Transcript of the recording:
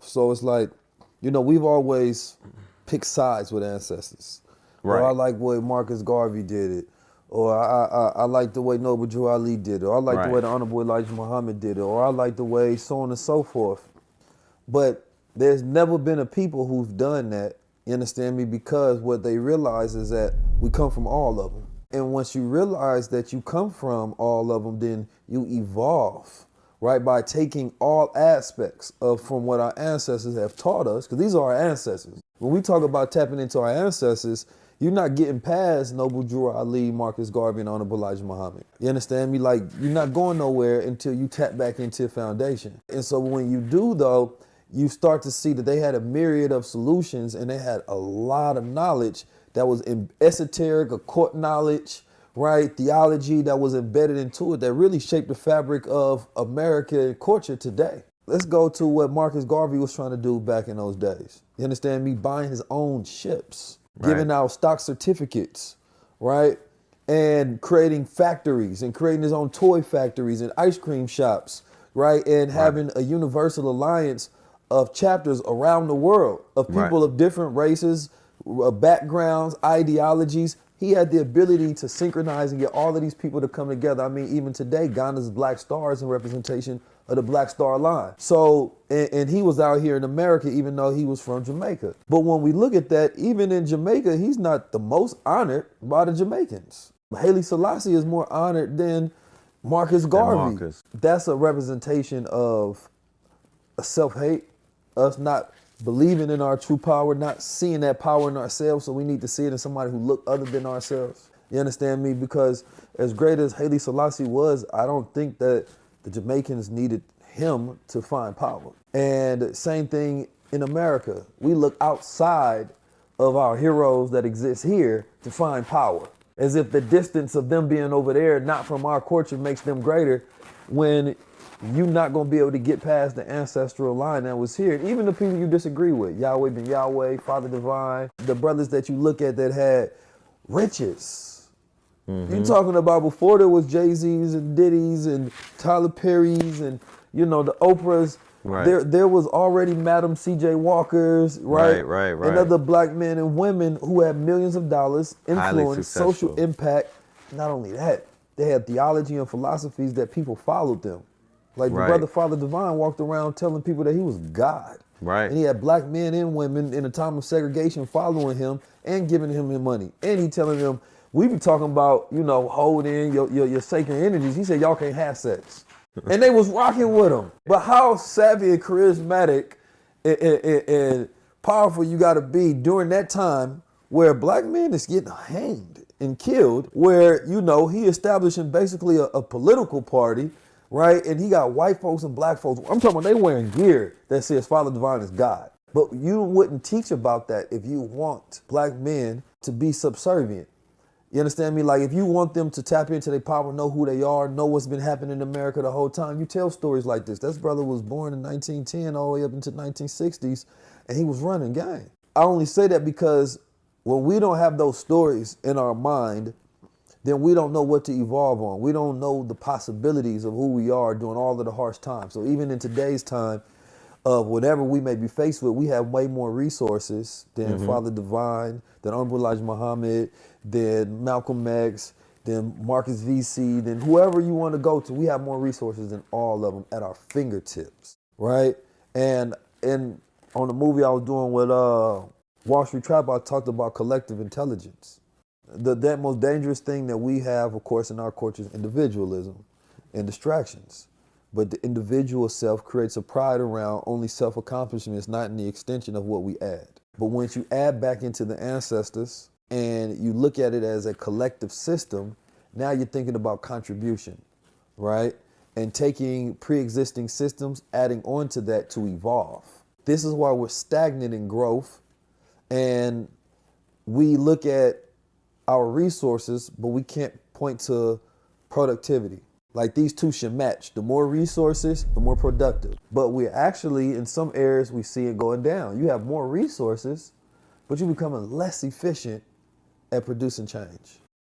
So it's like, we've always picked sides with ancestors. Right. Or I like the way Marcus Garvey did it. Or I like the way Noble Drew Ali did it. Or I like the way the Honorable Elijah Muhammad did it. Or I like the way so on and so forth. But there's never been a people who've done that, you understand me? Because what they realize is that we come from all of them. And once you realize that you come from all of them, then you evolve, right? By taking all aspects from what our ancestors have taught us, because these are our ancestors. When we talk about tapping into our ancestors, you're not getting past Noble Drew Ali, Marcus Garvey, and Honorable Elijah Muhammad. You understand me? Like, you're not going nowhere until you tap back into your foundation. And so when you do, though, you start to see that they had a myriad of solutions and they had a lot of knowledge that was esoteric, occult knowledge, right? Theology that was embedded into it that really shaped the fabric of American culture today. Let's go to what Marcus Garvey was trying to do back in those days. You understand me? Buying his own ships, giving out stock certificates, right? And creating factories and creating his own toy factories and ice cream shops, right? And having a universal alliance of chapters around the world of people of different races, backgrounds, ideologies. He had the ability to synchronize and get all of these people to come together. I mean, even today, Ghana's Black Star is in representation of the Black Star line. So, and he was out here in America, even though he was from Jamaica. But when we look at that, even in Jamaica, he's not the most honored by the Jamaicans. Haile Selassie is more honored than Marcus Garvey. That's a representation of a self-hate, us not believing in our true power, not seeing that power in ourselves, so we need to see it in somebody who look other than ourselves. You understand me? Because as great as Haile Selassie was, I don't think that the Jamaicans needed him to find power. And same thing in America. We look outside of our heroes that exist here to find power, as if the distance of them being over there, not from our culture, makes them greater, when you're not going to be able to get past the ancestral line that was here. Even the people you disagree with, Yahweh ben Yahweh, Father Divine, the brothers that you look at that had riches. You're talking about before there was Jay-Z's and Diddy's and Tyler Perry's and, the Oprahs. There was already Madam C.J. Walker's, right? And other black men and women who had millions of dollars, influence, social impact. Not only that, they had theology and philosophies that people followed them. Like the brother Father Divine walked around telling people that he was God. And he had black men and women in a time of segregation following him and giving him money. And he telling them, we be talking about, holding your sacred energies. He said, y'all can't have sex. And they was rocking with him. But how savvy and charismatic and powerful you got to be during that time where black men is getting hanged and killed, where, he establishing basically a political party, right? And he got white folks and black folks. I'm talking about they wearing gear that says Father Divine is God. But you wouldn't teach about that if you want black men to be subservient. You understand me? Like, if you want them to tap into their power, know who they are, know what's been happening in America the whole time, you tell stories like this. This brother was born in 1910 all the way up into 1960s, and he was running game. I only say that because when we don't have those stories in our mind, then we don't know what to evolve on. We don't know the possibilities of who we are during all of the harsh times. So even in today's time of whatever we may be faced with, we have way more resources than Father Divine, than Honorable Elijah Muhammad, than Malcolm X, than Marcus VC, than whoever you want to go to. We have more resources than all of them at our fingertips, right? And on the movie I was doing with Wall Street Trap, I talked about collective intelligence. That most dangerous thing that we have, of course, in our culture is individualism and distractions. But the individual self creates a pride around only self-accomplishments, not in the extension of what we add. But once you add back into the ancestors and you look at it as a collective system, now you're thinking about contribution, right? And taking pre-existing systems, adding on to that to evolve. This is why we're stagnant in growth, and we look at our resources, but we can't point to productivity. Like, these two should match. The more resources, the more productive. But we're actually, in some areas, we see it going down. You have more resources, but you're becoming less efficient at producing change.